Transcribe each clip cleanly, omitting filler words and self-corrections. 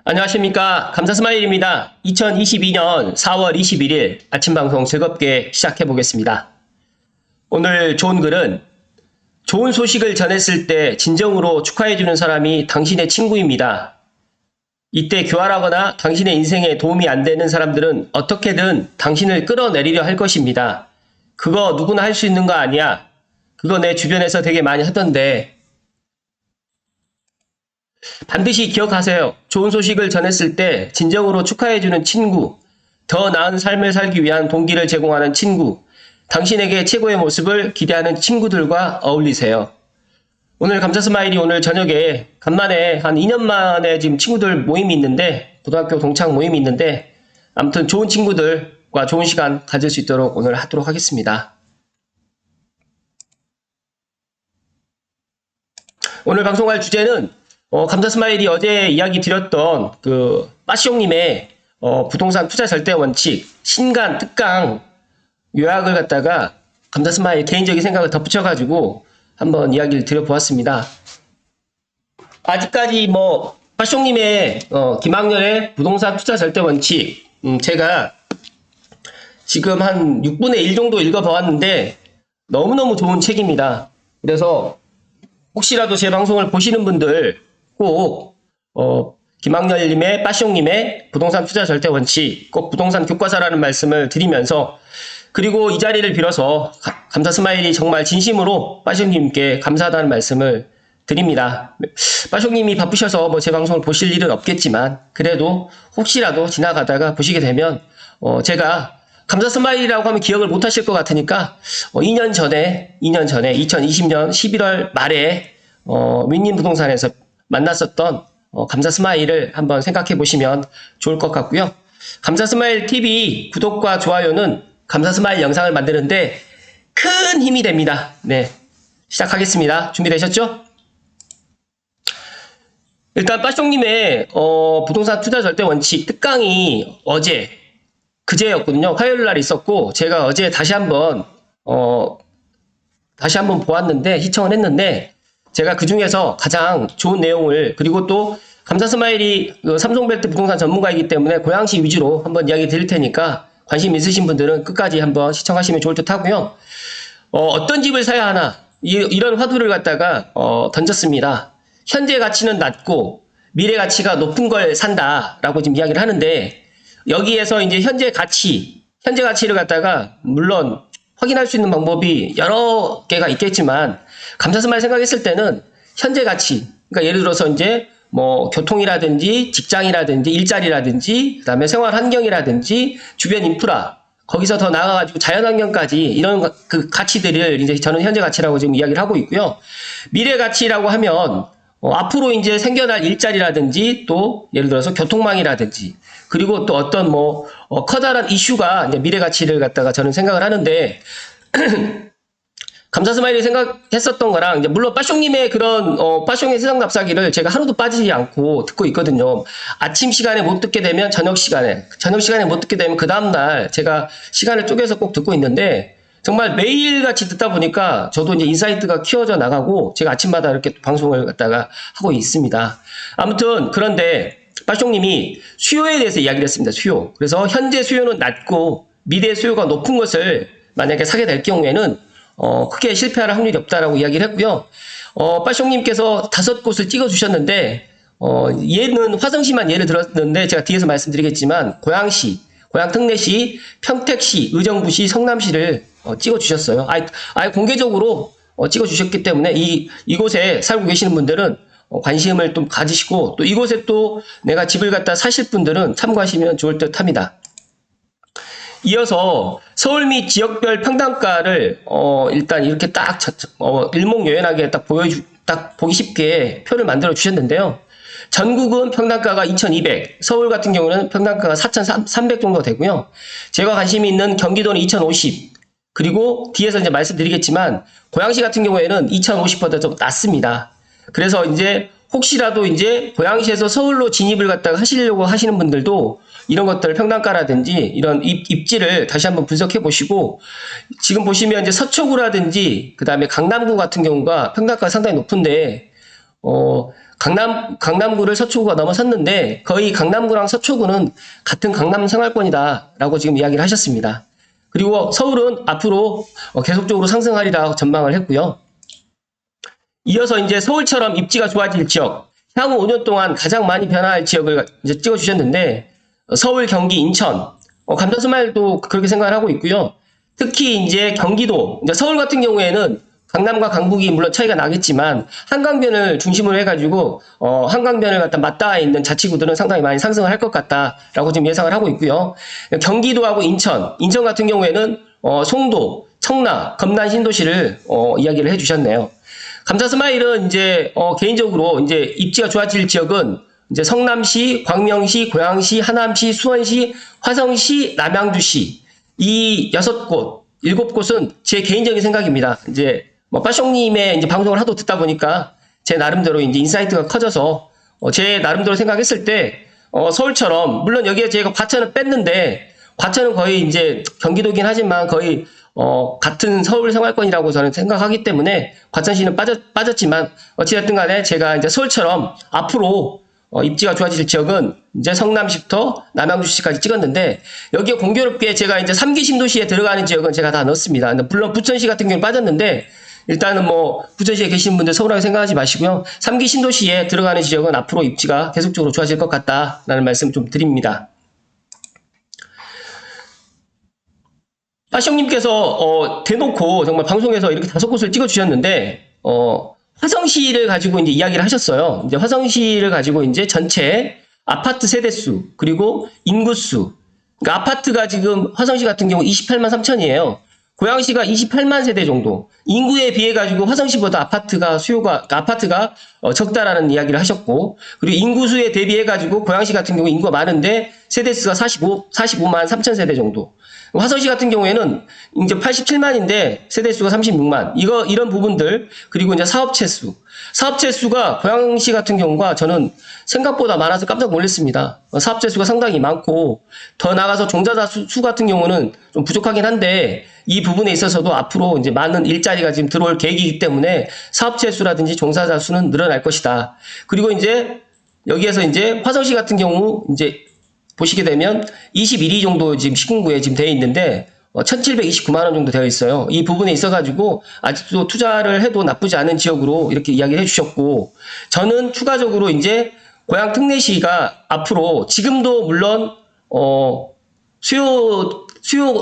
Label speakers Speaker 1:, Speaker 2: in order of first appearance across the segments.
Speaker 1: 안녕하십니까. 감사스마일입니다. 2022년 4월 21일 아침 방송 즐겁게 시작해 보겠습니다. 오늘 좋은 글은 좋은 소식을 전했을 때 진정으로 축하해주는 사람이 당신의 친구입니다. 이때 교활하거나 당신의 인생에 도움이 안 되는 사람들은 어떻게든 당신을 끌어내리려 할 것입니다. 그거 누구나 할 수 있는 거 아니야. 그거 내 주변에서 되게 많이 하던데. 반드시 기억하세요. 좋은 소식을 전했을 때 진정으로 축하해주는 친구, 더 나은 삶을 살기 위한 동기를 제공하는 친구, 당신에게 최고의 모습을 기대하는 친구들과 어울리세요. 오늘 감사스마일이 오늘 저녁에 간만에 한 2년 만에 지금 친구들 모임이 있는데, 고등학교 동창 모임이 있는데, 아무튼 좋은 친구들과 좋은 시간 가질 수 있도록 오늘 하도록 하겠습니다. 오늘 방송할 주제는 감사스마일이 어제 이야기 드렸던 빠시용님의 부동산 투자 절대 원칙, 신간, 특강 요약을 갖다가 감사스마일 개인적인 생각을 덧붙여가지고 한번 이야기를 드려보았습니다. 아직까지 빠시용님의 김학렬의 부동산 투자 절대 원칙, 제가 지금 한 6분의 1 정도 읽어보았는데 너무너무 좋은 책입니다. 그래서 혹시라도 제 방송을 보시는 분들 꼭 김학렬님의 빠시용님의 부동산 투자 절대 원칙, 꼭 부동산 교과서라는 말씀을 드리면서, 그리고 이 자리를 빌어서 감사스마일이 정말 진심으로 빠시용님께 감사하다는 말씀을 드립니다. 빠시용님이 바쁘셔서 제 방송을 보실 일은 없겠지만 그래도 혹시라도 지나가다가 보시게 되면 제가 감사스마일이라고 하면 기억을 못 하실 것 같으니까 2년 전에 2020년 11월 말에 윈님 부동산에서 만났었던 감사스마일을 한번 생각해 보시면 좋을 것 같고요. 감사스마일 TV 구독과 좋아요는 감사스마일 영상을 만드는데 큰 힘이 됩니다. 네, 시작하겠습니다. 준비되셨죠? 일단 빠숑님의 부동산 투자 절대 원칙 특강이 그제였거든요. 화요일 날 있었고, 제가 어제 다시 한번 보았는데, 시청을 했는데, 제가 그 중에서 가장 좋은 내용을, 그리고 또 감사스마일이 삼성벨트 부동산 전문가이기 때문에 고양시 위주로 한번 이야기 드릴 테니까 관심 있으신 분들은 끝까지 한번 시청하시면 좋을 듯 하고요. 어떤 집을 사야 하나, 이런 화두를 갖다가 던졌습니다. 현재 가치는 낮고 미래 가치가 높은 걸 산다라고 지금 이야기를 하는데, 여기에서 이제 현재 가치를 갖다가 물론 확인할 수 있는 방법이 여러 개가 있겠지만, 감사스마일 생각했을 때는 현재 가치, 그러니까 예를 들어서 이제 교통이라든지 직장이라든지 일자리라든지 그다음에 생활 환경이라든지 주변 인프라, 거기서 더 나아가지고 자연환경까지 이런 그 가치들을 이제 저는 현재 가치라고 지금 이야기를 하고 있고요. 미래 가치라고 하면 앞으로 이제 생겨날 일자리라든지 또 예를 들어서 교통망이라든지, 그리고 또 어떤 커다란 이슈가 이제 미래 가치를 갖다가 저는 생각을 하는데, 감사스마일이 생각했었던 거랑, 이제 물론 빠숑님의 그런 빠숑의 세상 납사기를 제가 하루도 빠지지 않고 듣고 있거든요. 아침 시간에 못 듣게 되면 저녁 시간에 못 듣게 되면 그 다음날 제가 시간을 쪼개서 꼭 듣고 있는데, 정말 매일같이 듣다 보니까 저도 이제 인사이트가 키워져 나가고 제가 아침마다 이렇게 방송을 갖다가 하고 있습니다. 아무튼 그런데 빠숑님이 수요에 대해서 이야기를 했습니다. 수요. 그래서 현재 수요는 낮고 미래 수요가 높은 것을 만약에 사게 될 경우에는 크게 실패할 확률이 없다라고 이야기를 했고요. 빠숑님께서 5곳을 찍어주셨는데, 얘는 화성시만 예를 들었는데 제가 뒤에서 말씀드리겠지만 고양시, 고양특례시, 평택시, 의정부시, 성남시를 찍어주셨어요. 아예 공개적으로 찍어주셨기 때문에 이곳에 살고 계시는 분들은 관심을 좀 가지시고, 또 이곳에 또 내가 집을 갖다 사실 분들은 참고하시면 좋을 듯 합니다. 이어서 서울 및 지역별 평당가를 일단 이렇게 딱 일목요연하게 딱 보기 쉽게 표를 만들어 주셨는데요. 전국은 평당가가 2,200, 서울 같은 경우는 평당가가 4,300 정도 되고요. 제가 관심이 있는 경기도는 2,050, 그리고 뒤에서 이제 말씀드리겠지만 고양시 같은 경우에는 2,050보다 좀 낮습니다. 그래서 이제 혹시라도 이제 고양시에서 서울로 진입을 갖다가 하시려고 하시는 분들도 이런 것들 평당가라든지 이런 입지를 다시 한번 분석해 보시고, 지금 보시면 이제 서초구라든지 그 다음에 강남구 같은 경우가 평당가가 상당히 높은데 강남구를 서초구가 넘어섰는데 거의 강남구랑 서초구는 같은 강남 생활권이다라고 지금 이야기를 하셨습니다. 그리고 서울은 앞으로 계속적으로 상승하리라 전망을 했고요. 이어서 이제 서울처럼 입지가 좋아질 지역, 향후 5년 동안 가장 많이 변화할 지역을 이제 찍어주셨는데 서울, 경기, 인천, 감사스마일도 그렇게 생각을 하고 있고요. 특히 이제 경기도, 이제 서울 같은 경우에는 강남과 강북이 물론 차이가 나겠지만 한강변을 중심으로 해가지고 한강변을 갖다 맞닿아 있는 자치구들은 상당히 많이 상승을 할 것 같다라고 지금 예상을 하고 있고요. 경기도하고 인천 같은 경우에는 송도, 청라, 검단 신도시를 이야기를 해주셨네요. 감사스마일은 이제 개인적으로 이제 입지가 좋아질 지역은 이제 성남시, 광명시, 고양시, 하남시, 수원시, 화성시, 남양주시 이 6곳, 7곳은 제 개인적인 생각입니다. 이제 빠숑님의 이제 방송을 하도 듣다 보니까 제 나름대로 이제 인사이트가 커져서 제 나름대로 생각했을 때 서울처럼 물론 여기에 제가 과천을 뺐는데 과천은 거의 이제 경기도긴 하지만 거의 같은 서울 생활권이라고 저는 생각하기 때문에 과천시는 빠졌지만 어찌됐든 간에 제가 이제 서울처럼 앞으로 입지가 좋아질 지역은 이제 성남시부터 남양주시까지 찍었는데 여기에 공교롭게 제가 이제 3기 신도시에 들어가는 지역은 제가 다 넣었습니다. 물론 부천시 같은 경우는 빠졌는데 일단은 부천시에 계시는 분들 서운하게 생각하지 마시고요. 3기 신도시에 들어가는 지역은 앞으로 입지가 계속적으로 좋아질 것 같다라는 말씀 좀 드립니다. 빠숑님께서 대놓고 정말 방송에서 이렇게 5곳을 찍어주셨는데 화성시를 가지고 이제 이야기를 하셨어요. 이제 화성시를 가지고 이제 전체 아파트 세대수 그리고 인구수. 그러니까 아파트가 지금 화성시 같은 경우 28만 3천이에요. 고양시가 28만 세대 정도. 인구에 비해 가지고 화성시보다 아파트가 적다라는 이야기를 하셨고, 그리고 인구수에 대비해 가지고 고양시 같은 경우 인구가 많은데 세대수가 45만 3천 세대 정도. 화성시 같은 경우에는 이제 87만인데 세대수가 36만. 이런 부분들, 그리고 이제 사업체 수가 고양시 같은 경우가 저는 생각보다 많아서 깜짝 놀랐습니다. 사업체 수가 상당히 많고, 더 나아가서 종사자 수 같은 경우는 좀 부족하긴 한데, 이 부분에 있어서도 앞으로 이제 많은 일자리가 지금 들어올 계획이기 때문에 사업체 수라든지 종사자 수는 늘어날 것이다. 그리고 이제 여기에서 이제 화성시 같은 경우 이제 보시게 되면 21위 정도 지금 시군구에 지금 되어 있는데 1729만 원 정도 되어 있어요. 이 부분에 있어가지고 아직도 투자를 해도 나쁘지 않은 지역으로 이렇게 이야기를 해주셨고, 저는 추가적으로 이제 고양 특례시가 앞으로 지금도 물론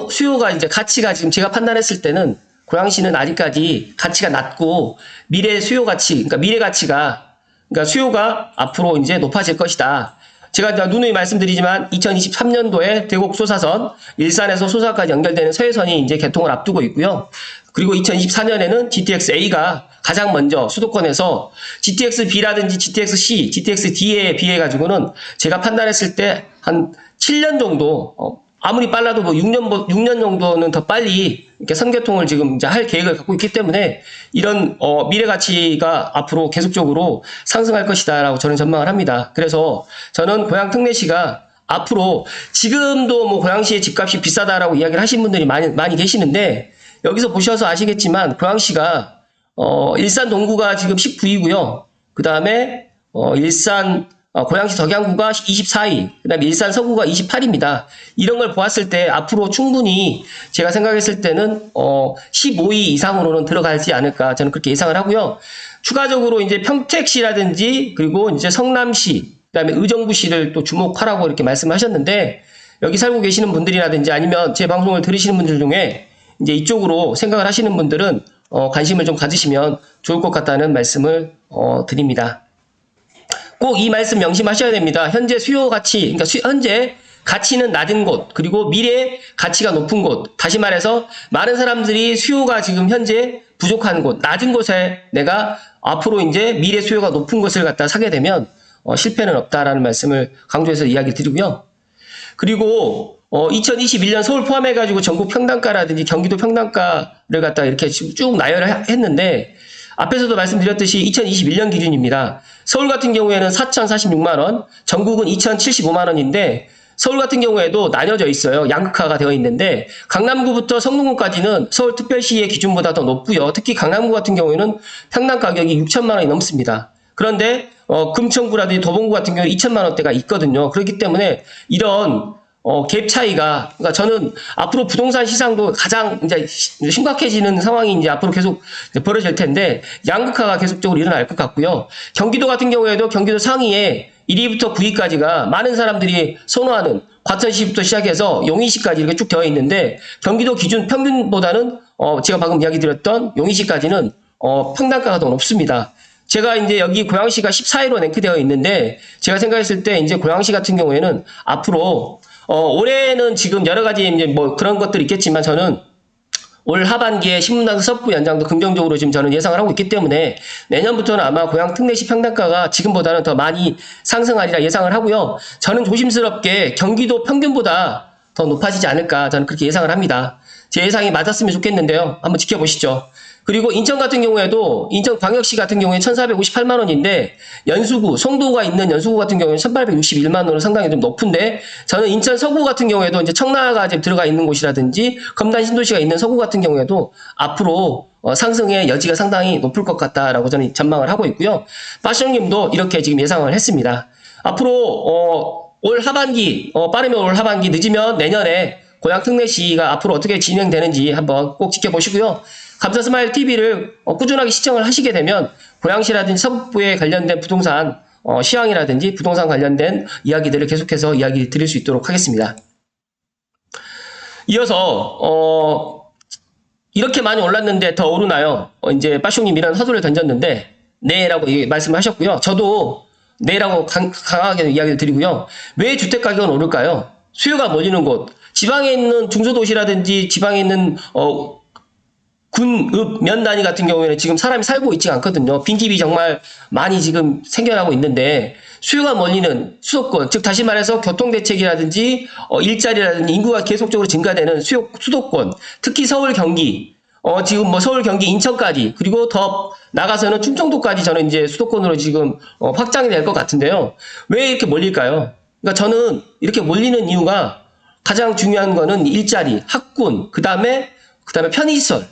Speaker 1: 수요가 이제 가치가 지금 제가 판단했을 때는 고양시는 아직까지 가치가 낮고 미래 수요 가치, 그러니까 미래 가치가, 그러니까 수요가 앞으로 이제 높아질 것이다. 제가 누누이 말씀드리지만 2023년도에 대곡 소사선, 일산에서 소사까지 연결되는 서해선이 이제 개통을 앞두고 있고요. 그리고 2024년에는 GTX-A가 가장 먼저 수도권에서 GTX-B라든지 GTX-C, GTX-D에 비해 가지고는 제가 판단했을 때 한 7년 정도, 아무리 빨라도 6년 정도는 더 빨리 이렇게 선개통을 지금 이제 할 계획을 갖고 있기 때문에 이런 미래 가치가 앞으로 계속적으로 상승할 것이다라고 저는 전망을 합니다. 그래서 저는 고양 특례시가 앞으로 지금도 고양시의 집값이 비싸다라고 이야기를 하신 분들이 많이 계시는데, 여기서 보셔서 아시겠지만 고양시가 일산 동구가 지금 19위고요. 그 다음에 고양시 덕양구가 24위, 그 다음에 일산 서구가 28위입니다. 이런 걸 보았을 때 앞으로 충분히 제가 생각했을 때는 15위 이상으로는 들어가지 않을까 저는 그렇게 예상을 하고요. 추가적으로 이제 평택시라든지 그리고 이제 성남시, 그 다음에 의정부시를 또 주목하라고 이렇게 말씀하셨는데, 여기 살고 계시는 분들이라든지 아니면 제 방송을 들으시는 분들 중에 이제 이쪽으로 생각을 하시는 분들은 관심을 좀 가지시면 좋을 것 같다는 말씀을 드립니다. 꼭 이 말씀 명심하셔야 됩니다. 현재 수요 가치, 그러니까 현재 가치는 낮은 곳, 그리고 미래 가치가 높은 곳. 다시 말해서 많은 사람들이 수요가 지금 현재 부족한 곳, 낮은 곳에 내가 앞으로 이제 미래 수요가 높은 곳을 갖다 사게 되면 실패는 없다라는 말씀을 강조해서 이야기 드리고요. 그리고 2021년 서울 포함해가지고 전국 평당가라든지 경기도 평당가를 갖다 이렇게 쭉 나열을 했는데, 앞에서도 말씀드렸듯이 2021년 기준입니다. 서울 같은 경우에는 4,046만원, 전국은 2,075만원인데, 서울 같은 경우에도 나뉘어져 있어요. 양극화가 되어 있는데, 강남구부터 성동구까지는 서울특별시의 기준보다 더 높고요. 특히 강남구 같은 경우에는 평당 가격이 6천만원이 넘습니다. 그런데 금천구라든지 도봉구 같은 경우는 2천만 원대가 있거든요. 그렇기 때문에 이런 갭 차이가, 그러니까 저는 앞으로 부동산 시장도 가장 이제 심각해지는 상황이 이제 앞으로 계속 이제 벌어질 텐데, 양극화가 계속적으로 일어날 것 같고요. 경기도 같은 경우에도 경기도 상위에 1위부터 9위까지가 많은 사람들이 선호하는 과천시부터 시작해서 용인시까지 이렇게 쭉 되어 있는데, 경기도 기준 평균보다는 제가 방금 이야기 드렸던 용인시까지는 평당가가 더 높습니다. 제가 이제 여기 고양시가 14위로 랭크되어 있는데, 제가 생각했을 때 이제 고양시 같은 경우에는 앞으로 올해는 지금 여러 가지 이제 뭐 그런 것들이 있겠지만, 저는 올 하반기에 신분당 서부 연장도 긍정적으로 지금 저는 예상을 하고 있기 때문에 내년부터는 아마 고양 특례시 평당가가 지금보다는 더 많이 상승하리라 예상을 하고요. 저는 조심스럽게 경기도 평균보다 더 높아지지 않을까, 저는 그렇게 예상을 합니다. 제 예상이 맞았으면 좋겠는데요. 한번 지켜보시죠. 그리고 인천 같은 경우에도, 인천광역시 같은 경우에 1,458만 원인데, 연수구, 송도가 있는 연수구 같은 경우에는 1,861만 원으로 상당히 좀 높은데, 저는 인천 서구 같은 경우에도 이제 청라가 지금 들어가 있는 곳이라든지, 검단 신도시가 있는 서구 같은 경우에도 앞으로 상승의 여지가 상당히 높을 것 같다라고 저는 전망을 하고 있고요. 빠시형님도 이렇게 지금 예상을 했습니다. 앞으로 올 하반기, 빠르면 올 하반기, 늦으면 내년에 고양 특례시가 앞으로 어떻게 진행되는지 한번 꼭 지켜보시고요. 감사스마일 TV를 꾸준하게 시청을 하시게 되면 고양시라든지 서북부에 관련된 부동산 시황이라든지 부동산 관련된 이야기들을 계속해서 이야기 드릴 수 있도록 하겠습니다. 이어서 이렇게 많이 올랐는데 더 오르나요? 이제 빠숑님 이런 화두를 던졌는데 네라고 말씀을 하셨고요. 저도 네라고 강하게 이야기를 드리고요. 왜 주택 가격은 오를까요? 수요가 몰리는 곳, 지방에 있는 중소도시라든지 지방에 있는 군, 읍, 면 단위 같은 경우에는 지금 사람이 살고 있지 않거든요. 빈집이 정말 많이 지금 생겨나고 있는데, 수요가 몰리는 수도권, 즉 다시 말해서 교통대책이라든지 일자리라든지 인구가 계속적으로 증가되는 수도권, 특히 서울, 경기, 지금 뭐 서울, 경기, 인천까지, 그리고 더 나가서는 충청도까지 저는 이제 수도권으로 지금 확장이 될 것 같은데요. 왜 이렇게 몰릴까요? 그러니까 저는 이렇게 몰리는 이유가 가장 중요한 거는 일자리, 학군, 그 다음에 편의시설.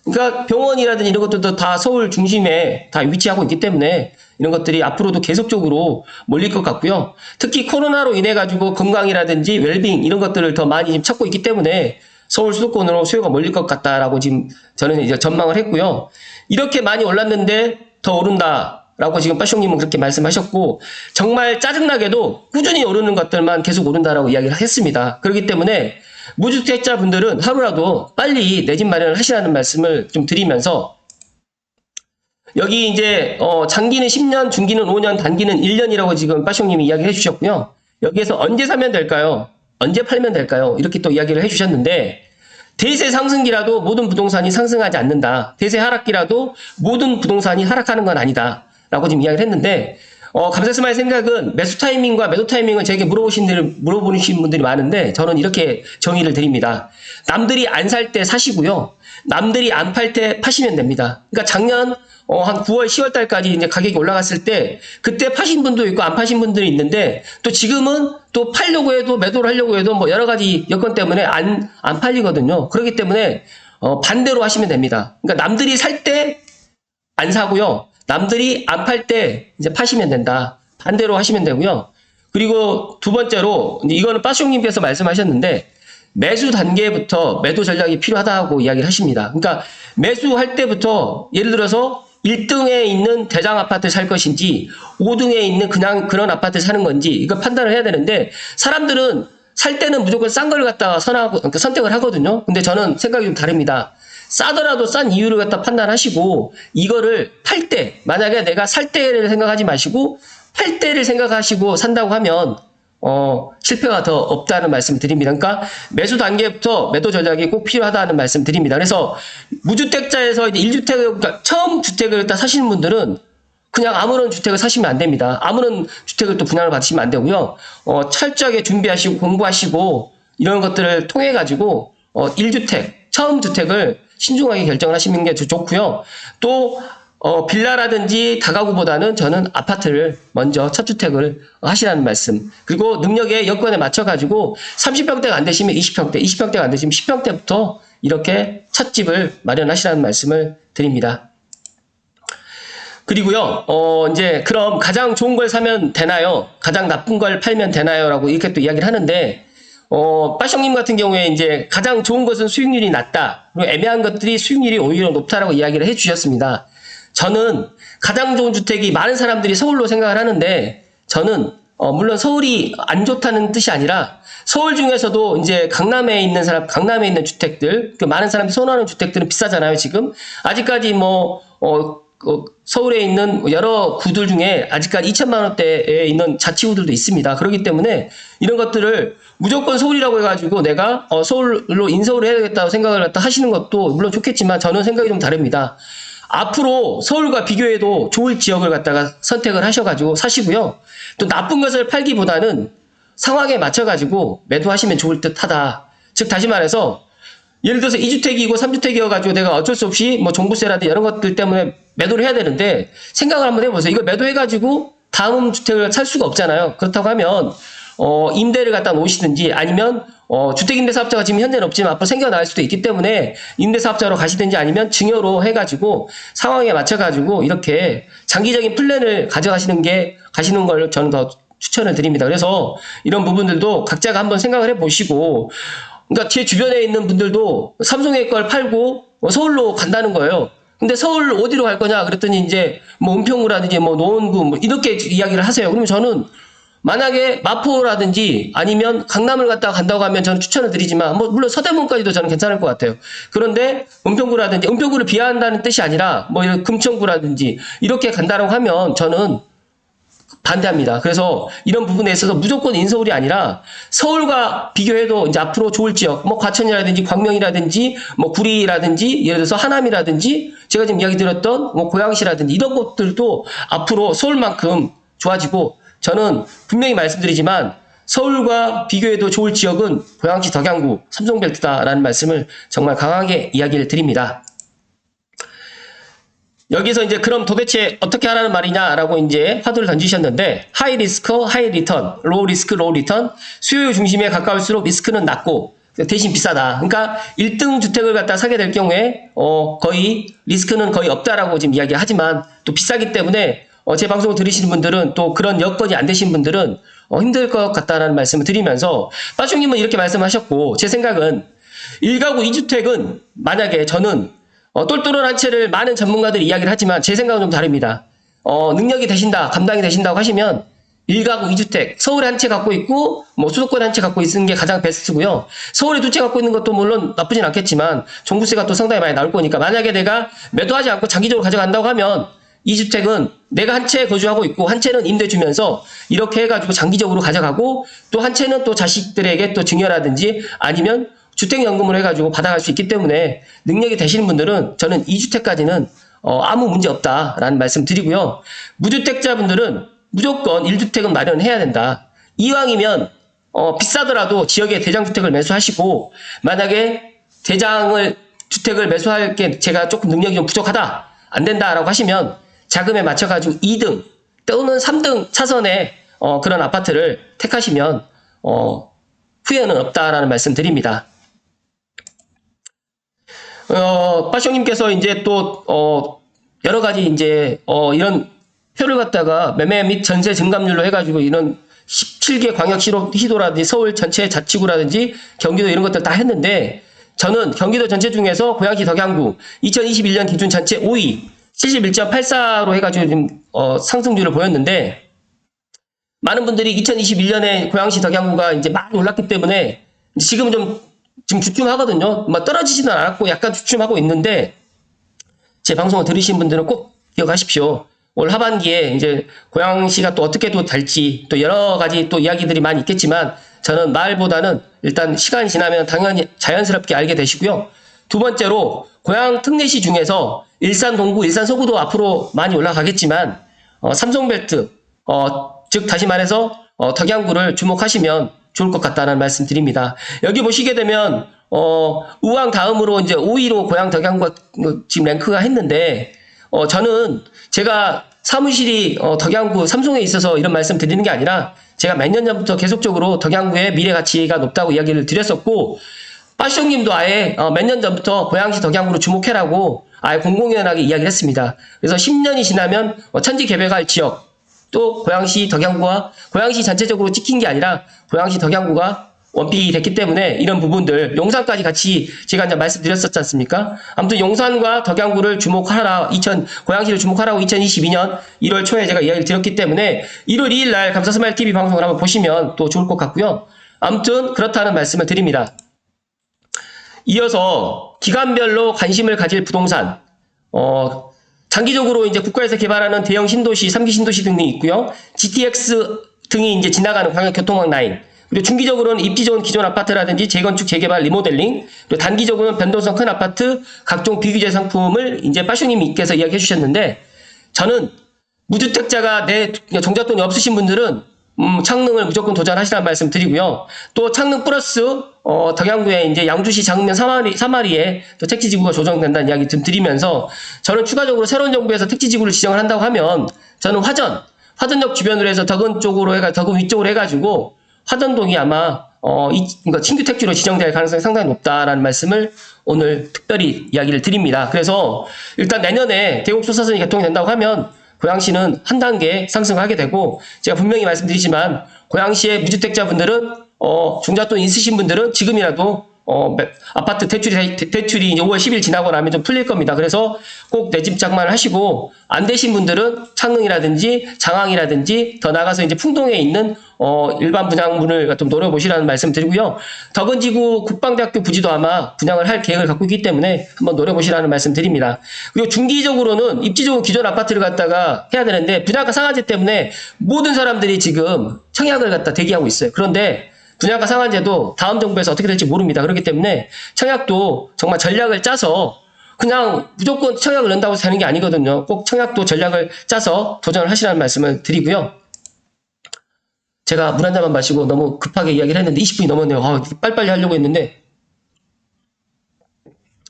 Speaker 1: 그러니까 병원이라든지 이런 것들도 다 서울 중심에 다 위치하고 있기 때문에 이런 것들이 앞으로도 계속적으로 몰릴 것 같고요. 특히 코로나로 인해 가지고 건강이라든지 웰빙 이런 것들을 더 많이 지금 찾고 있기 때문에 서울 수도권으로 수요가 몰릴 것 같다라고 지금 저는 이제 전망을 했고요. 이렇게 많이 올랐는데 더 오른다라고 지금 빠숑님은 그렇게 말씀하셨고, 정말 짜증나게도 꾸준히 오르는 것들만 계속 오른다라고 이야기를 했습니다. 그렇기 때문에 무주택자분들은 하루라도 빨리 내 집 마련을 하시라는 말씀을 좀 드리면서, 여기 이제 장기는 10년, 중기는 5년, 단기는 1년이라고 지금 빠숑님이 이야기를 해주셨고요. 여기에서 언제 사면 될까요? 언제 팔면 될까요? 이렇게 또 이야기를 해주셨는데, 대세 상승기라도 모든 부동산이 상승하지 않는다. 대세 하락기라도 모든 부동산이 하락하는 건 아니다. 라고 지금 이야기를 했는데, 감사스마의 생각은 매수 타이밍과 매도 타이밍을 저에게 물어보신 분들이 많은데, 저는 이렇게 정의를 드립니다. 남들이 안 살 때 사시고요. 남들이 안 팔 때 파시면 됩니다. 그러니까 작년 한 9월, 10월 달까지 이제 가격이 올라갔을 때 그때 파신 분도 있고 안 파신 분들이 있는데, 또 지금은 또 팔려고 해도 매도를 하려고 해도 뭐 여러 가지 여건 때문에 안 팔리거든요. 그렇기 때문에 반대로 하시면 됩니다. 그러니까 남들이 살 때 안 사고요. 남들이 안 팔 때 이제 파시면 된다. 반대로 하시면 되고요. 그리고 두 번째로, 이거는 빠숑님께서 말씀하셨는데, 매수 단계부터 매도 전략이 필요하다고 이야기를 하십니다. 그러니까 매수할 때부터 예를 들어서 1등에 있는 대장 아파트 살 것인지 5등에 있는 그냥 그런 아파트 사는 건지 이거 판단을 해야 되는데, 사람들은 살 때는 무조건 싼 걸 갖다가 그러니까 선택을 하거든요. 근데 저는 생각이 좀 다릅니다. 싸더라도 싼 이유를 갖다 판단하시고, 이거를 팔 때, 만약에 내가 살 때를 생각하지 마시고 팔 때를 생각하시고 산다고 하면 실패가 더 없다는 말씀 드립니다. 그러니까 매수 단계부터 매도 전략이 꼭 필요하다는 말씀 드립니다. 그래서 무주택자에서 이제 1주택, 그러니까 처음 주택을 갖다 사시는 분들은 그냥 아무런 주택을 사시면 안 됩니다. 아무런 주택을 또 분양을 받으시면 안 되고요. 철저하게 준비하시고 공부하시고 이런 것들을 통해 가지고 1주택, 처음 주택을 신중하게 결정을 하시는 게 좋고요. 또 빌라라든지 다가구보다는 저는 아파트를 먼저 첫 주택을 하시라는 말씀. 그리고 능력의 여건에 맞춰가지고 30평대가 안 되시면 20평대, 20평대가 안 되시면 10평대부터 이렇게 첫 집을 마련하시라는 말씀을 드립니다. 그리고요, 이제, 그럼 가장 좋은 걸 사면 되나요? 가장 나쁜 걸 팔면 되나요? 라고 이렇게 또 이야기를 하는데, 빠숑님 같은 경우에 이제 가장 좋은 것은 수익률이 낮다. 그리고 애매한 것들이 수익률이 오히려 높다라고 이야기를 해 주셨습니다. 저는 가장 좋은 주택이 많은 사람들이 서울로 생각을 하는데, 저는, 물론 서울이 안 좋다는 뜻이 아니라, 서울 중에서도 이제 강남에 있는 강남에 있는 주택들, 그 많은 사람들이 선호하는 주택들은 비싸잖아요, 지금. 아직까지 서울에 있는 여러 구들 중에 아직까지 2천만 원대에 있는 자치구들도 있습니다. 그렇기 때문에 이런 것들을 무조건 서울이라고 해가지고 내가 서울로 인서울을 해야겠다고 생각을 하시는 것도 물론 좋겠지만 저는 생각이 좀 다릅니다. 앞으로 서울과 비교해도 좋을 지역을 갖다가 선택을 하셔가지고 사시고요. 또 나쁜 것을 팔기보다는 상황에 맞춰가지고 매도하시면 좋을 듯하다. 즉 다시 말해서 예를 들어서 2주택이고 3주택이어가지고 내가 어쩔 수 없이 뭐 종부세라든지 이런 것들 때문에 매도를 해야 되는데 생각을 한번 해보세요. 이걸 매도해가지고 다음 주택을 살 수가 없잖아요. 그렇다고 하면 임대를 갖다 놓으시든지 아니면 주택임대사업자가 지금 현재는 없지만 앞으로 생겨날 수도 있기 때문에 임대사업자로 가시든지 아니면 증여로 해가지고 상황에 맞춰가지고 이렇게 장기적인 플랜을 가지는 걸 저는 더 추천을 드립니다. 그래서 이런 부분들도 각자가 한번 생각을 해보시고 그러니까 제 주변에 있는 분들도 삼성의 걸 팔고 서울로 간다는 거예요. 근데 서울 어디로 갈 거냐 그랬더니 이제 뭐 은평구라든지 뭐 노원구 뭐 이렇게 이야기를 하세요. 그러면 저는 만약에 마포라든지 아니면 강남을 간다고 하면 저는 추천을 드리지만 뭐 물론 서대문까지도 저는 괜찮을 것 같아요. 그런데 은평구를 비하한다는 뜻이 아니라 뭐 이런 금천구라든지 이렇게 간다고 하면 저는 반대합니다. 그래서 이런 부분에 있어서 무조건 인서울이 아니라 서울과 비교해도 이제 앞으로 좋을 지역, 뭐 과천이라든지 광명이라든지 뭐 구리라든지 예를 들어서 하남이라든지 제가 지금 이야기 드렸던 뭐 고양시라든지 이런 곳들도 앞으로 서울만큼 좋아지고 저는 분명히 말씀드리지만 서울과 비교해도 좋을 지역은 고양시 덕양구 삼성벨트다라는 말씀을 정말 강하게 이야기를 드립니다. 여기서 이제 그럼 도대체 어떻게 하라는 말이냐라고 이제 화두를 던지셨는데 하이 리스크, 하이 리턴, 로우 리스크, 로우 리턴 수요 중심에 가까울수록 리스크는 낮고 대신 비싸다. 그러니까 1등 주택을 갖다 사게 될 경우에 거의 리스크는 거의 없다라고 지금 이야기하지만 또 비싸기 때문에 제 방송을 들으시는 분들은 또 그런 여건이 안 되신 분들은 힘들 것 같다라는 말씀을 드리면서 빠숑님은 이렇게 말씀하셨고 제 생각은 1가구 2주택은 만약에 저는 똘똘한 한 채를 많은 전문가들이 이야기를 하지만 제 생각은 좀 다릅니다. 능력이 되신다, 감당이 되신다고 하시면 1가구 2주택, 서울에 한 채 갖고 있고 뭐 수도권에 한 채 갖고 있는 게 가장 베스트고요. 서울에 2채 갖고 있는 것도 물론 나쁘진 않겠지만 종부세가 또 상당히 많이 나올 거니까 만약에 내가 매도하지 않고 장기적으로 가져간다고 하면 2주택은 내가 한 채 거주하고 있고 한 채는 임대 주면서 이렇게 해가지고 장기적으로 가져가고 또 한 채는 또 자식들에게 또 증여라든지 아니면 주택연금을 해가지고 받아갈 수 있기 때문에 능력이 되시는 분들은 저는 2주택까지는 아무 문제 없다라는 말씀 드리고요. 무주택자분들은 무조건 1주택은 마련해야 된다. 이왕이면 비싸더라도 지역에 대장주택을 매수하시고 만약에 주택을 매수할 게 제가 조금 능력이 좀 부족하다 안 된다라고 하시면 자금에 맞춰가지고 2등 또는 3등 차선의 그런 아파트를 택하시면 후회는 없다라는 말씀 드립니다. 빠숑님께서 이제 또, 여러 가지 이제, 이런 표를 갖다가 매매 및 전세 증감률로 해가지고 이런 17개 광역시도라든지 서울 전체 자치구라든지 경기도 이런 것들 다 했는데 저는 경기도 전체 중에서 고양시 덕양구 2021년 기준 전체 5위 71.84로 해가지고 지금, 상승률을 보였는데 많은 분들이 2021년에 고양시 덕양구가 이제 많이 올랐기 때문에 지금 주춤하거든요. 뭐 떨어지지는 않았고 약간 주춤하고 있는데 제 방송을 들으신 분들은 꼭 기억하십시오. 올 하반기에 이제 고양시가 또 어떻게 또 될지 또 여러 가지 또 이야기들이 많이 있겠지만 저는 말보다는 일단 시간이 지나면 당연히 자연스럽게 알게 되시고요. 두 번째로 고양 특례시 중에서 일산 동구, 일산 서구도 앞으로 많이 올라가겠지만 삼성벨트 즉 다시 말해서 덕양구를 주목하시면 좋을 것 같다는 말씀 드립니다. 여기 보시게 되면 우왕 다음으로 이제 5위로 고양 덕양구가 지금 랭크가 했는데 저는 제가 사무실이 덕양구 삼성에 있어서 이런 말씀 드리는 게 아니라 제가 몇 년 전부터 계속적으로 덕양구의 미래 가치가 높다고 이야기를 드렸었고 빠숑님도 아예 몇 년 전부터 고양시 덕양구로 주목해라고 아예 공공연하게 이야기를 했습니다. 그래서 10년이 지나면 천지 개발할 지역, 또 고양시 덕양구와 고양시 전체적으로 찍힌 게 아니라 고양시 덕양구가 원픽이 됐기 때문에 이런 부분들, 용산까지 같이 제가 이제 말씀드렸었지 않습니까? 아무튼 용산과 덕양구를 주목하라, 고양시를 주목하라고 2022년 1월 초에 제가 이야기를 드렸기 때문에 1월 2일 날 감사스마일 TV 방송을 한번 보시면 또 좋을 것 같고요. 아무튼 그렇다는 말씀을 드립니다. 이어서 기간별로 관심을 가질 부동산, 장기적으로 이제 국가에서 개발하는 대형 신도시, 3기 신도시 등이 있고요. GTX 등이 이제 지나가는 광역교통망 라인. 그리고 중기적으로는 입지 좋은 기존 아파트라든지 재건축, 재개발, 리모델링. 그리고 단기적으로는 변동성 큰 아파트, 각종 비규제 상품을 이제 빠숑님께서 이야기해 주셨는데, 저는 무주택자가 내 종잣돈이 없으신 분들은 창릉을 무조건 도전하시라는 말씀 드리고요. 또 창릉 플러스 덕양구에 이제 양주시 장면 3마리에 또 택지지구가 조정된다는 이야기 좀 드리면서, 저는 추가적으로 새로운 정부에서 택지지구를 지정을 한다고 하면 저는 화전역 주변으로 해서 덕은 위쪽으로 해가지고 화전동이 아마 그러니까 신규 택지로 지정될 가능성이 상당히 높다라는 말씀을 오늘 특별히 이야기를 드립니다. 그래서 일단 내년에 대곡수사선이 개통이 된다고 하면 고양시는 한 단계 상승하게 되고, 제가 분명히 말씀드리지만 고양시의 무주택자분들은 종잣돈 있으신 분들은 지금이라도 아파트 대출이 이제 5월 10일 지나고 나면 좀 풀릴 겁니다. 그래서 꼭 내 집 장만을 하시고, 안 되신 분들은 창릉이라든지 장항이라든지 더 나가서 이제 풍동에 있는 일반 분양분을 좀 노려보시라는 말씀 드리고요. 덕은지구 국방대학교 부지도 아마 분양을 할 계획을 갖고 있기 때문에 한번 노려보시라는 말씀 드립니다. 그리고 중기적으로는 입지 좋은 기존 아파트를 갖다가 해야 되는데, 분양가 상한제 때문에 모든 사람들이 지금 청약을 갖다 대기하고 있어요. 그런데 분양가 상한제도 다음 정부에서 어떻게 될지 모릅니다. 그렇기 때문에 청약도 정말 전략을 짜서, 그냥 무조건 청약을 넣는다고 되는 게 아니거든요. 꼭 청약도 전략을 짜서 도전을 하시라는 말씀을 드리고요. 제가 물 한 잔만 마시고 너무 급하게 이야기를 했는데 20분이 넘었네요. 빨리빨리 하려고 했는데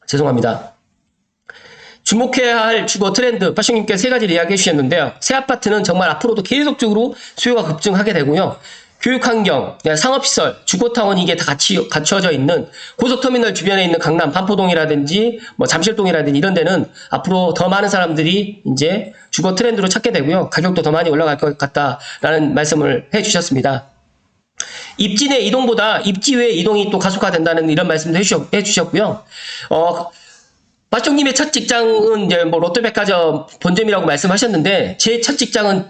Speaker 1: 죄송합니다. 주목해야 할 주거 트렌드, 빠숑님께 세 가지를 이야기해 주셨는데요. 새 아파트는 정말 앞으로도 계속적으로 수요가 급증하게 되고요. 교육환경, 상업시설, 주거타운 이게 다 갖춰져 있는 고속터미널 주변에 있는 강남 반포동이라든지 뭐 잠실동이라든지 이런 데는 앞으로 더 많은 사람들이 이제 주거 트렌드로 찾게 되고요. 가격도 더 많이 올라갈 것 같다라는 말씀을 해주셨습니다. 입지 내 이동보다 입지 외 이동이 또 가속화된다는 이런 말씀도 해주셨고요. 빠숑님의 첫 직장은 이제 뭐 롯데백화점 본점이라고 말씀하셨는데, 제 첫 직장은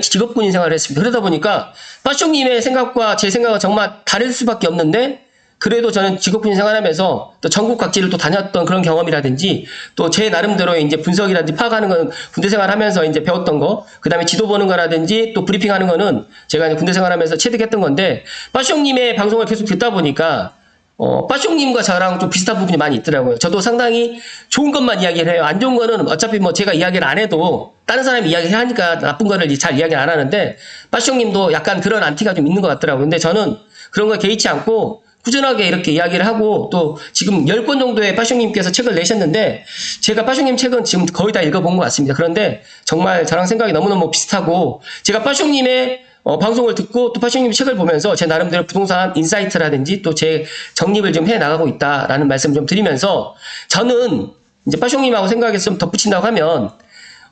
Speaker 1: 직업군인 생활을 했습니다. 그러다 보니까 빠숑님의 생각과 제 생각은 정말 다를 수밖에 없는데, 그래도 저는 직업군인 생활하면서 또 전국 각지를 또 다녔던 그런 경험이라든지, 또 제 나름대로 이제 분석이라든지 파악하는 건 군대 생활하면서 이제 배웠던 거, 그 다음에 지도 보는 거라든지 또 브리핑하는 거는 제가 이제 군대 생활하면서 체득했던 건데, 빠숑님의 방송을 계속 듣다 보니까 빠숑님과 저랑 좀 비슷한 부분이 많이 있더라고요. 저도 상당히 좋은 것만 이야기를 해요. 안 좋은 거는 어차피 뭐 제가 이야기를 안 해도 다른 사람이 이야기를 하니까 나쁜 거를 잘 이야기를 안 하는데, 빠숑님도 약간 그런 안티가 좀 있는 것 같더라고요. 근데 저는 그런 거에 개의치 않고 꾸준하게 이렇게 이야기를 하고, 또 지금 10권 정도의 빠숑님께서 책을 내셨는데, 제가 빠숑님 책은 지금 거의 다 읽어본 것 같습니다. 그런데 정말 저랑 생각이 너무너무 비슷하고, 제가 빠숑님의 방송을 듣고 또 빠숑님 책을 보면서 제 나름대로 부동산 인사이트라든지 또 제 정립을 좀 해 나가고 있다라는 말씀 좀 드리면서, 저는 이제 빠숑님하고 생각해서 좀 덧붙인다고 하면,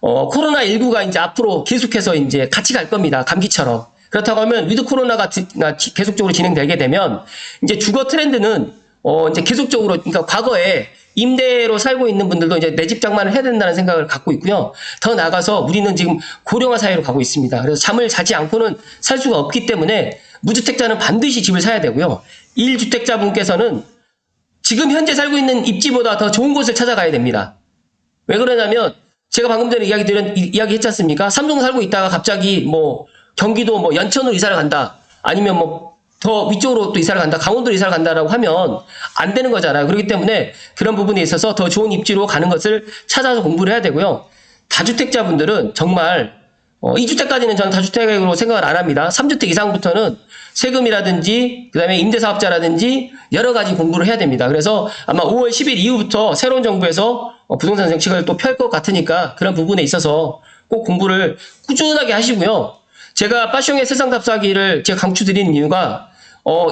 Speaker 1: 코로나19가 이제 앞으로 계속해서 이제 같이 갈 겁니다. 감기처럼. 그렇다고 하면 위드 코로나가 계속적으로 진행되게 되면 이제 주거 트렌드는 이제 계속적으로, 그러니까 과거에 임대로 살고 있는 분들도 이제 내 집 장만을 해야 된다는 생각을 갖고 있고요. 더 나아가서 우리는 지금 고령화 사회로 가고 있습니다. 그래서 잠을 자지 않고는 살 수가 없기 때문에 무주택자는 반드시 집을 사야 되고요. 1주택자분께서는 지금 현재 살고 있는 입지보다 더 좋은 곳을 찾아가야 됩니다. 왜 그러냐면, 제가 방금 전에 이야기했지 않습니까? 삼성 살고 있다가 갑자기 뭐 경기도 뭐 연천으로 이사를 간다, 아니면 뭐 더 위쪽으로 또 이사를 간다, 강원도로 이사를 간다라고 하면 안 되는 거잖아요. 그렇기 때문에 그런 부분에 있어서 더 좋은 입지로 가는 것을 찾아서 공부를 해야 되고요. 다주택자분들은 정말 2주택까지는 저는 다주택으로 생각을 안 합니다. 3주택 이상부터는 세금이라든지 그다음에 임대사업자라든지 여러 가지 공부를 해야 됩니다. 그래서 아마 5월 10일 이후부터 새로운 정부에서 부동산 정책을 또 펼 것 같으니까 그런 부분에 있어서 꼭 공부를 꾸준하게 하시고요. 제가 빠숑의 세상 답사기를 제가 강추드리는 이유가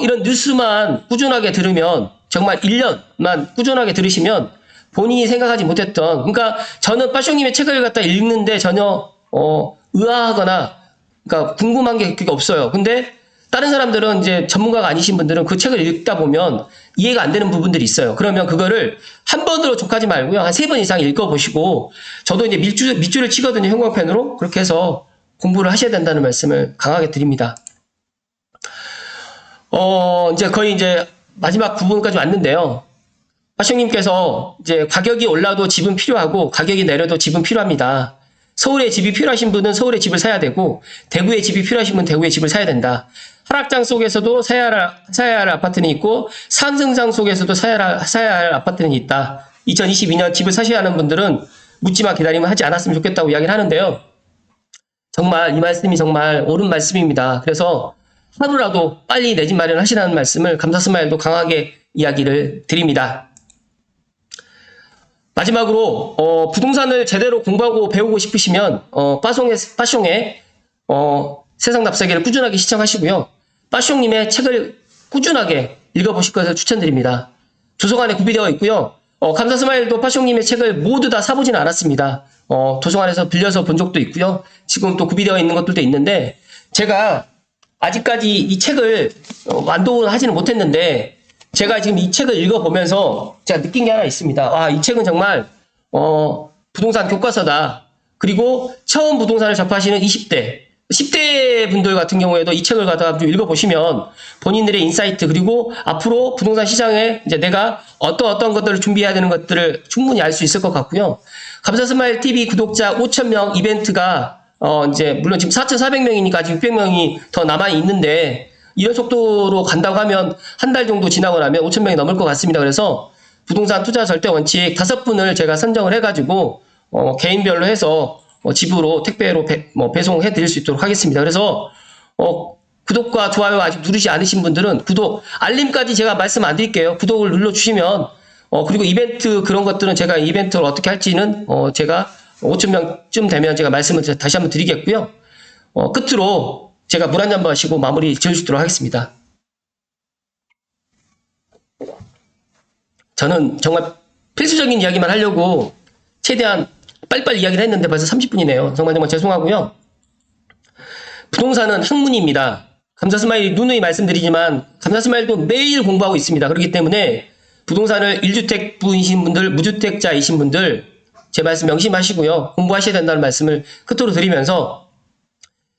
Speaker 1: 이런 뉴스만 꾸준하게 들으면 정말 1년만 꾸준하게 들으시면 본인이 생각하지 못했던, 그러니까 저는 빠숑님의 책을 갖다 읽는데 전혀 의아하거나 그러니까 궁금한 게 그게 없어요. 근데 다른 사람들은 이제 전문가가 아니신 분들은 그 책을 읽다 보면 이해가 안 되는 부분들이 있어요. 그러면 그거를 한 번으로 족하지 말고요. 한 3번 이상 읽어보시고, 저도 이제 밑줄을 치거든요. 형광펜으로. 그렇게 해서 공부를 하셔야 된다는 말씀을 강하게 드립니다. 이제 거의 이제 마지막 부분까지 왔는데요. 빠숑님께서 이제 가격이 올라도 집은 필요하고 가격이 내려도 집은 필요합니다. 서울에 집이 필요하신 분은 서울에 집을 사야 되고 대구에 집이 필요하신 분은 대구에 집을 사야 된다. 하락장 속에서도 사야 할 아파트는 있고 상승장 속에서도 사야 할 아파트는 있다. 2022년 집을 사셔야 하는 분들은 묻지마 기다리면 하지 않았으면 좋겠다고 이야기를 하는데요. 정말 이 말씀이 정말 옳은 말씀입니다. 그래서 하루라도 빨리 내 집 마련하시라는 말씀을 감사스마일도 강하게 이야기를 드립니다. 마지막으로 부동산을 제대로 공부하고 배우고 싶으시면 빠숑의 세상 납세기를 꾸준하게 시청하시고요. 빠숑님의 책을 꾸준하게 읽어보실 것을 추천드립니다. 도서관에 구비되어 있고요. 감사스마일도 빠숑님의 책을 모두 다 사보지는 않았습니다. 도서관에서 빌려서 본 적도 있고요. 지금 또 구비되어 있는 것들도 있는데 제가 아직까지 이 책을 완독을 하지는 못했는데 제가 지금 이 책을 읽어보면서 제가 느낀 게 하나 있습니다. 이 책은 정말 부동산 교과서다. 그리고 처음 부동산을 접하시는 20대, 10대 분들 같은 경우에도 이 책을 갖다가 좀 읽어보시면 본인들의 인사이트 그리고 앞으로 부동산 시장에 이제 내가 어떤 것들을 준비해야 되는 것들을 충분히 알 수 있을 것 같고요. 감사스마일 TV 구독자 5,000명 이벤트가 이제 물론 지금 4,400명이니까 아직 600명이 더 남아 있는데 이런 속도로 간다고 하면 한 달 정도 지나고 나면 5,000명이 넘을 것 같습니다. 그래서 부동산 투자 절대 원칙 5분을 제가 선정을 해가지고 개인별로 해서 집으로 택배로 배송해 드릴 수 있도록 하겠습니다. 그래서 구독과 좋아요 아직 누르지 않으신 분들은 구독, 알림까지 제가 말씀 안 드릴게요. 구독을 눌러주시면 그리고 이벤트 그런 것들은 제가 이벤트를 어떻게 할지는 제가 5,000명쯤 되면 제가 말씀을 다시 한번 드리겠고요. 끝으로 제가 물 한 잔 마시고 마무리 지을 수 있도록 하겠습니다. 저는 정말 필수적인 이야기만 하려고 최대한 빨리빨리 이야기를 했는데 벌써 30분이네요. 정말 죄송하고요. 부동산은 학문입니다. 감사스마일 누누이 말씀드리지만 감사스마일도 매일 공부하고 있습니다. 그렇기 때문에 부동산을 1주택부이신 분들, 무주택자이신 분들 제 말씀 명심하시고요. 공부하셔야 된다는 말씀을 끝으로 드리면서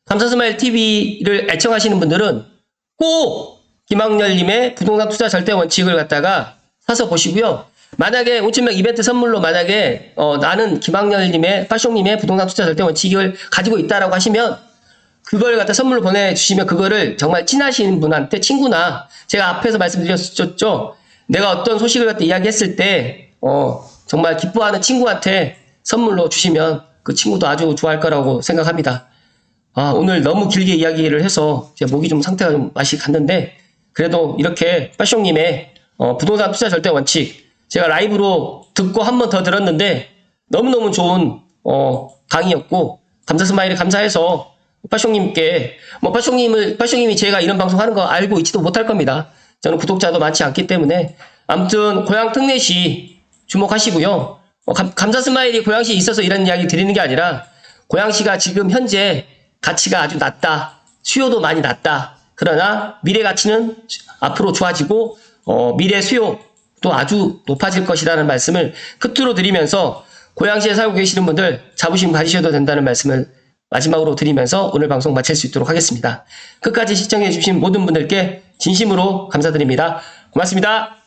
Speaker 1: 감사스마일 TV를 애청하시는 분들은 꼭 김학렬님의 부동산 투자 절대 원칙을 갖다가 사서 보시고요. 만약에 5,000명 이벤트 선물로 만약에 나는 김학렬님의 빠숑님의 부동산 투자 절대 원칙을 가지고 있다라고 하시면 그걸 갖다 선물로 보내주시면 그거를 정말 친하신 분한테 친구나 제가 앞에서 말씀드렸죠. 내가 어떤 소식을 갖다 이야기했을 때 정말 기뻐하는 친구한테 선물로 주시면 그 친구도 아주 좋아할 거라고 생각합니다. 오늘 너무 길게 이야기를 해서 제 목이 좀 상태가 좀 맛이 갔는데 그래도 이렇게 빠숑님의 부동산 투자 절대 원칙 제가 라이브로 듣고 한 번 더 들었는데 너무너무 좋은 강의였고 감사스마일에 감사해서 빠숑님께 빠숑님이 제가 이런 방송 하는 거 알고 있지도 못할 겁니다. 저는 구독자도 많지 않기 때문에 아무튼 고향 특례시 주목하시고요. 감사스마일이 고양시에 있어서 이런 이야기 드리는 게 아니라 고양시가 지금 현재 가치가 아주 낮다. 수요도 많이 낮다. 그러나 미래 가치는 앞으로 좋아지고 미래 수요도 아주 높아질 것이라는 말씀을 끝으로 드리면서 고양시에 살고 계시는 분들 자부심 가지셔도 된다는 말씀을 마지막으로 드리면서 오늘 방송 마칠 수 있도록 하겠습니다. 끝까지 시청해 주신 모든 분들께 진심으로 감사드립니다. 고맙습니다.